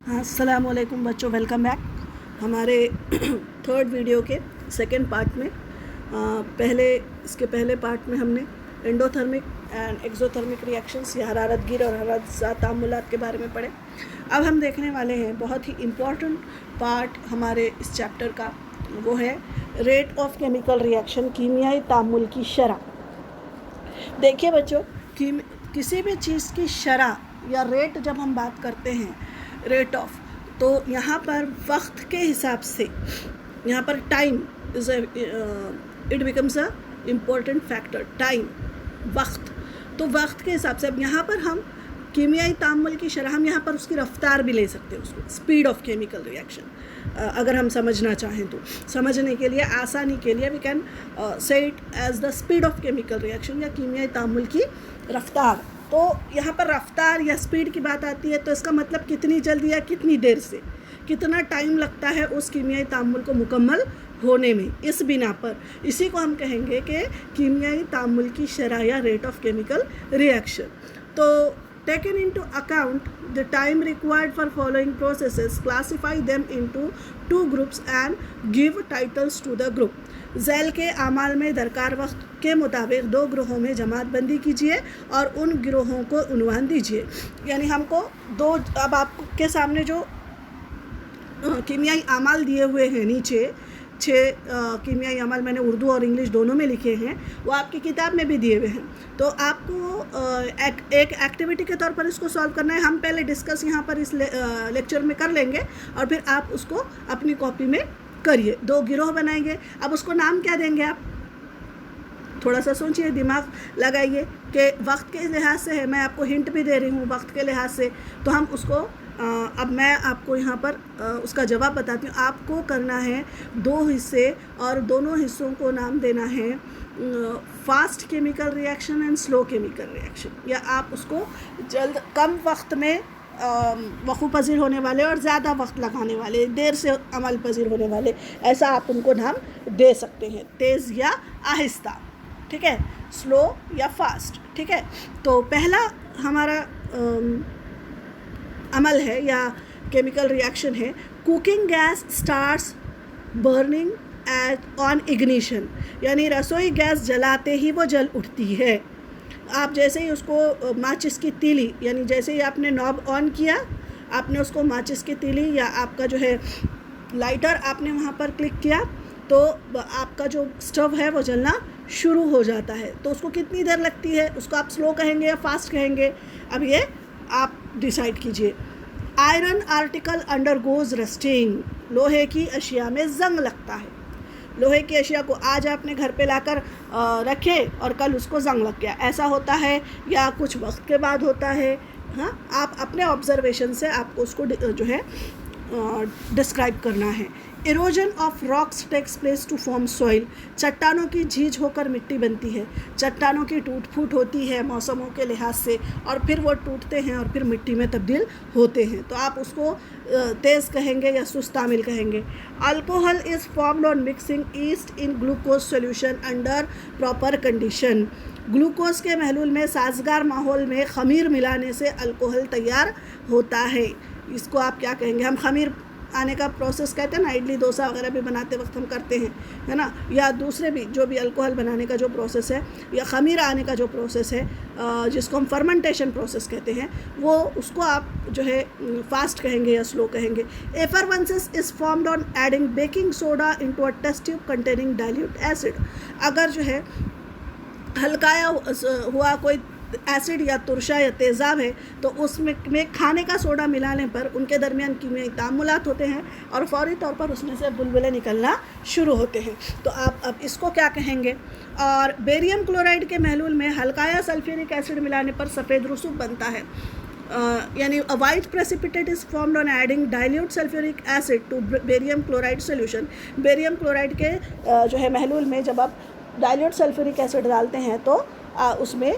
अस्सलाम वालेकुम बच्चों, वेलकम बैक हमारे थर्ड वीडियो के सेकंड पार्ट में। इसके पहले पार्ट में हमने एंडोथर्मिक एंड एक्सोथर्मिक रिएक्शंस या हरारत गिर और हरारत तामुलात के बारे में पढ़े। अब हम देखने वाले हैं बहुत ही इम्पॉर्टेंट पार्ट हमारे इस चैप्टर का, वो है रेट ऑफ केमिकल रिएक्शन, कीमियाई तामुल की शरह। देखिए बच्चों, किसी भी चीज़ की शरह या रेट जब हम बात करते हैं, रेट ऑफ, तो यहाँ पर वक्त के हिसाब से, यहाँ पर time is it becomes a important factor. Time, वक्त, तो वक्त के हिसाब से अब यहाँ पर हम कीमियाई तामुल की शरह, हम यहाँ पर उसकी रफ्तार भी ले सकते हैं, उसको स्पीड ऑफ केमिकल रिएक्शन अगर हम समझना चाहें तो। समझने के लिए, आसानी के लिए we can say it as the speed of chemical reaction या कीमियाई तामुल की रफ्तार। तो यहाँ पर रफ्तार या स्पीड की बात आती है तो इसका मतलब कितनी जल्दी या कितनी देर से, कितना टाइम लगता है उस कीमियाई तामुल को मुकम्मल होने में। इस बिना पर इसी को हम कहेंगे कि कीमियाई तामुल की शरह या रेट ऑफ केमिकल रिएक्शन। तो taken into account the time required for following processes, classify them into two groups and give titles to the group। Zail के आमाल में दरकार वक्त के मुताबिक दो गिरोहों में जमात बंदी कीजिए और उन गिरोहों को उन्वान दीजिए। यानी हमको दो, अब आपके सामने जो कीमियाई आमाल दिए हुए हैं, नीचे 6 कीमियाई अमल मैंने उर्दू और इंग्लिश दोनों में लिखे हैं, वो आपकी किताब में भी दिए हुए हैं। तो आपको एक एक्टिविटी के तौर पर इसको सॉल्व करना है। हम पहले डिस्कस यहाँ पर इस लेक्चर में कर लेंगे और फिर आप उसको अपनी कॉपी में करिए। 2 गिरोह बनाएंगे। अब उसको नाम क्या देंगे आप थोड़ा सा सोचिए, दिमाग लगाइए कि वक्त के लिहाज से है, मैं आपको हिंट भी दे रही हूँ वक्त के लिहाज से। तो हम उसको अब मैं आपको यहाँ पर उसका जवाब बताती हूँ। आपको करना है 2 हिस्से और दोनों हिस्सों को नाम देना है fast chemical reaction and slow chemical reaction, या आप उसको कम वक्त में वक़ू पजीर होने वाले और ज़्यादा वक्त लगाने वाले, देर से अमल पजीर होने वाले, ऐसा आप उनको नाम दे सकते हैं, तेज़ या आहिस्ता, ठीक है, स्लो या फास्ट, ठीक है। तो पहला हमारा अमल है या केमिकल रिएक्शन है, cooking gas starts burning at on ignition, यानी रसोई गैस जलाते ही वो जल उठती है। आप जैसे ही उसको माचिस की तीली, यानी जैसे ही आपने नॉब ऑन किया, आपने उसको माचिस की तीली या आपका जो है लाइटर आपने वहाँ पर क्लिक किया, तो आपका जो स्टव है वो जलना शुरू हो जाता है। तो उसको कितनी देर लगती है, उसको आप स्लो कहेंगे या फास्ट कहेंगे, अब ये आप डिसाइड कीजिए। आयरन आर्टिकल अंडरगोज रस्टिंग, लोहे की अशिया में जंग लगता है। लोहे की अशिया को आज आपने घर पे लाकर रखे और कल उसको जंग लग गया, ऐसा होता है या कुछ वक्त के बाद होता है। हाँ, आप अपने ऑब्जर्वेशन से आपको उसको जो है डिस्क्राइब करना है। Erosion of rocks takes place to form soil, चट्टानों की झीझ होकर मिट्टी बनती है। चट्टानों की टूट फूट होती है मौसमों के लिहाज से, और फिर वो टूटते हैं और फिर मिट्टी में तब्दील होते हैं। तो आप उसको तेज़ कहेंगे या सुस्तामिल कहेंगे। Alcohol is formed on mixing east in glucose solution under proper condition, glucose के महलूल में साजगार माहौल में खमीर मिलाने से अल्कोहल तैयार होता है। इसको आप क्या कहेंगे, हम खमीर आने का प्रोसेस कहते हैं ना, इडली डोसा वगैरह भी बनाते वक्त हम करते हैं, है ना, या दूसरे भी जो भी अल्कोहल बनाने का जो प्रोसेस है या खमीर आने का जो प्रोसेस है, जिसको हम फर्मेंटेशन प्रोसेस कहते हैं, वो उसको आप जो है फास्ट कहेंगे या स्लो कहेंगे। Effervescence is formed on adding baking soda into a test tube containing dilute acid, अगर जो है हल्काया हुआ कोई एसिड या तुरशा या तेज़ाब है तो उसमें खाने का सोडा मिलाने पर उनके दरमियान कीमियाई तामुलात होते हैं और फौरी तौर पर उसमें से बुलबुले निकलना शुरू होते हैं। तो आप अब इसको क्या कहेंगे। और बेरियम क्लोराइड के महलूल में हल्काया सल्फ्यूरिक एसिड मिलाने पर सफ़ेद रसूब बनता है, यानी a white precipitate is formed on adding dilute sulphuric acid to barium chloride solution. Barium chloride के जो है महलूल में जब आप डाइल्यूट सल्फ्यूरिक एसिड डालते हैं तो उसमें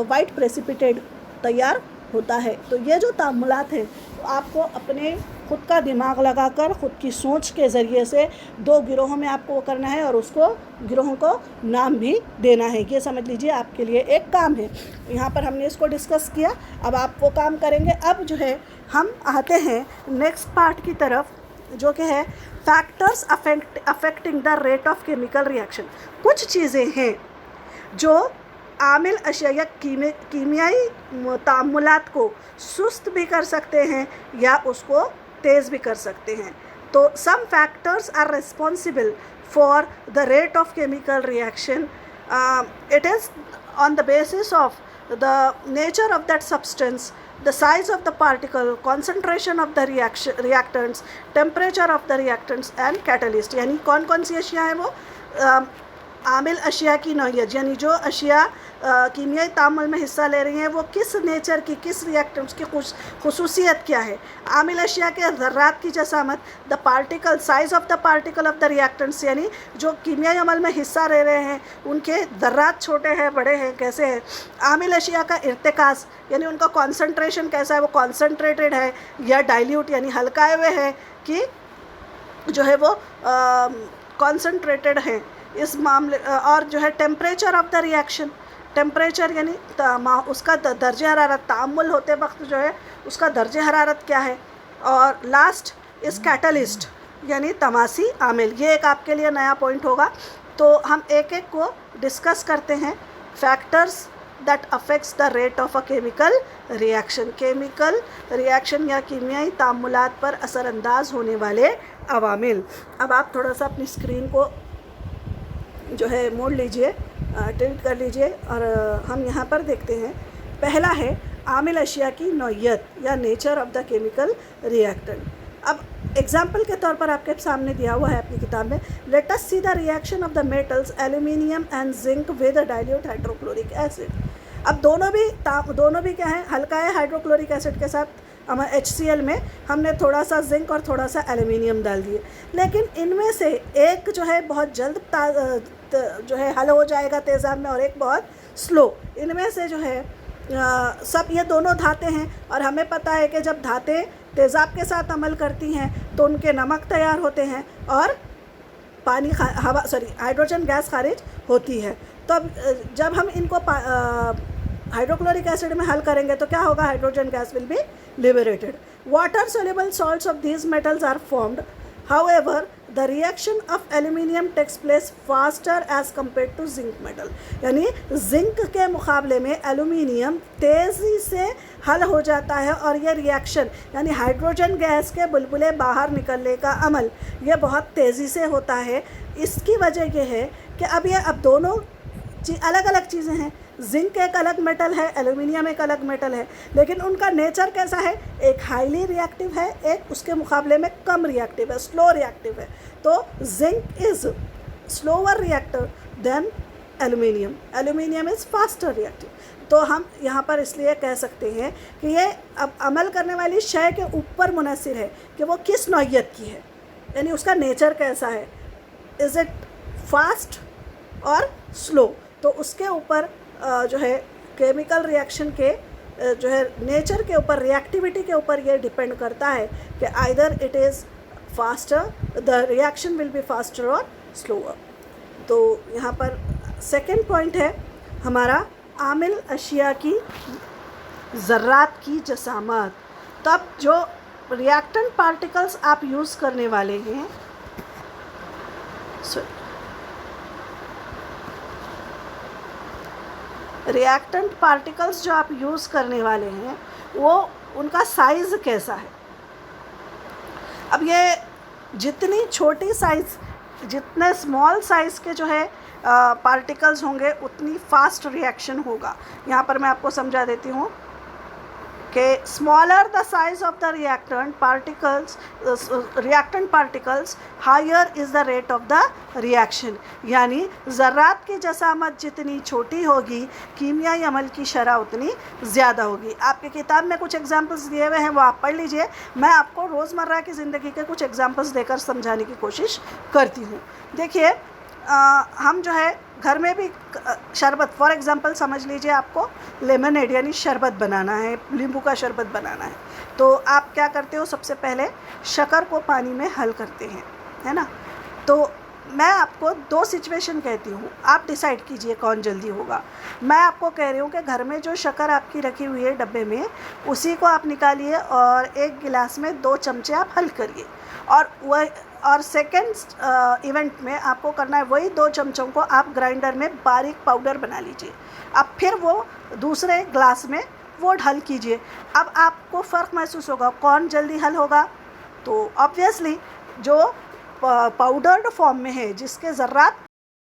वाइट प्रेसिपिटेट तैयार होता है। तो ये जो तामुलात हैं, तो आपको अपने खुद का दिमाग लगाकर खुद की सोच के ज़रिए से 2 गिरोहों में आपको वो करना है और उसको गिरोहों को नाम भी देना है। ये समझ लीजिए आपके लिए एक काम है। यहाँ पर हमने इसको डिस्कस किया, अब आप वो काम करेंगे। अब जो है हम आते हैं नेक्स्ट पार्ट की तरफ, जो कि है factors affecting the rate of chemical reaction. कुछ चीज़ें हैं जो आमिल अशिया या कीमियाई तामुलात को सुस्त भी कर सकते हैं या उसको तेज़ भी कर सकते हैं। तो some factors are responsible for the rate of chemical reaction. It is on the basis of the nature of that substance, the size of the particle, concentration of the reactants, temperature of the reactants and catalyst. यानी कौन कौन सी अशिया है वो आमिल अशिया की नौइयत, यानी जो अशिया कीमियाई तामुल में हिस्सा ले रही हैं वो किस नेचर की, किस रिएक्टेंट्स की खुसूसियत क्या है। आमिल अशिया के ज़र्रात की जसामत, the particle size of the particle of the reactants, यानी जो कीमियाई अमल में हिस्सा ले रहे हैं उनके ज़र्रात छोटे हैं, बड़े हैं, कैसे हैं। आमिल अशिया का इर्तिकाज़, यानी उनका कॉन्सनट्रेशन कैसा है, वो कॉन्सनट्रेटेड है या डाइल्यूट यानी हल्काए हुए हैं कि जो है वो कॉन्सनट्रेटेड हैं इस मामले। और जो है temperature of the reaction, temperature यानी उसका दर्जे हरारत, तामुल होते वक्त जो है उसका दर्जे हरारत क्या है। और लास्ट इस कैटलिस्ट यानी तमासी आमिल। ये एक आपके लिए नया पॉइंट होगा, तो हम एक एक को डिस्कस करते हैं। Factors that affects the rate of a chemical reaction, chemical reaction या कीमियाई तामुलात पर असरअंदाज होने वाले अवामिल। अब आप थोड़ा सा अपनी स्क्रीन को जो है मोड़ लीजिए, टिल्ट कर लीजिए और हम यहाँ पर देखते हैं। पहला है आमिल अशिया की नौइयत या nature of the chemical reactant. अब एग्जाम्पल के तौर पर आपके सामने दिया हुआ है अपनी किताब में, let us see the reaction of the metals aluminium and zinc with dilute hydrochloric acid. अब दोनों भी क्या है, हल्का है हाइड्रोक्लोरिक एसिड के साथ HCl में हमने थोड़ा सा जिंक और थोड़ा सा एल्यूमिनियम डाल दिए, लेकिन इनमें से एक जो है बहुत जल्द जो है हल हो जाएगा तेज़ाब में और एक बहुत स्लो। इनमें से जो है सब ये दोनों धातें हैं और हमें पता है कि जब धातें तेज़ाब के साथ अमल करती हैं तो उनके नमक तैयार होते हैं और हाइड्रोजन गैस खारिज होती है। तो अब जब हम इनको हाइड्रोक्लोरिक एसिड में हल करेंगे तो क्या होगा, hydrogen gas will be liberated. Water soluble salts of these metals are formed. However, the reaction of aluminium takes place faster as compared to zinc metal. यानी जिंक के मुकाबले में एल्यूमिनियम तेज़ी से हल हो जाता है और ये रिएक्शन यानी हाइड्रोजन गैस के बुलबुले बाहर निकलने का अमल ये बहुत तेज़ी से होता है। इसकी वजह ये है कि अब दोनों अलग अलग चीज़ें हैं। जिंक एक अलग मेटल है, एल्यूमिनियम एक अलग मेटल है, लेकिन उनका नेचर कैसा है, एक हाईली रिएक्टिव है, एक उसके मुकाबले में कम रिएक्टिव है, स्लो रिएक्टिव है। तो zinc is slower reactor then aluminium, aluminium is faster reactive. तो हम यहाँ पर इसलिए कह सकते हैं कि ये अब अमल करने वाली शय के ऊपर मुनहसिर है कि वो किस नौइयत की है, यानी उसका नेचर कैसा है, इज़ इट फास्ट और स्लो। तो उसके ऊपर जो है केमिकल रिएक्शन के जो है नेचर के ऊपर, रिएक्टिविटी के ऊपर ये डिपेंड करता है कि either it is faster, the reaction will be faster और स्लोअर। तो यहाँ पर सेकंड पॉइंट है हमारा आमिल अशिया की ज़र्रात की जसामत। तो अब जो रिएक्टेंट पार्टिकल्स आप यूज़ करने वाले हैं, रिएक्टेंट पार्टिकल्स जो आप यूज़ करने वाले हैं वो उनका साइज़ कैसा है। अब ये जितनी छोटी साइज़, जितने स्मॉल साइज़ के जो है पार्टिकल्स होंगे उतनी फास्ट रिएक्शन होगा। यहाँ पर मैं आपको समझा देती हूँ कि smaller the size of the reactant particles higher is the rate of the reaction. यानी ज़र्रात की जसामत जितनी छोटी होगी कीमियाई अमल की शरह उतनी ज़्यादा होगी। आपकी किताब में कुछ एग्जांपल्स दिए हुए हैं, वो आप पढ़ लीजिए। मैं आपको रोज़मर्रा की ज़िंदगी के कुछ एग्जांपल्स देकर समझाने की कोशिश करती हूँ। देखिए हम जो है घर में भी शरबत, फॉर एग्ज़ाम्पल समझ लीजिए आपको लेमनेड यानी शरबत बनाना है, नींबू का शरबत बनाना है, तो आप क्या करते हो, सबसे पहले शक्कर को पानी में हल करते हैं, है ना। तो मैं आपको दो सिचुएशन कहती हूँ, आप डिसाइड कीजिए कौन जल्दी होगा। मैं आपको कह रही हूँ कि घर में जो शक्कर आपकी रखी हुई है डब्बे में, उसी को आप निकालिए और एक गिलास में 2 चमचे आप हल करिए, और सेकेंड इवेंट में आपको करना है वही 2 चमचों को आप ग्राइंडर में बारीक पाउडर बना लीजिए। अब फिर वो दूसरे ग्लास में वो हल कीजिए। अब आपको फ़र्क महसूस होगा कौन जल्दी हल होगा। तो ऑब्वियसली जो पाउडर्ड फॉर्म में है, जिसके ज़र्रात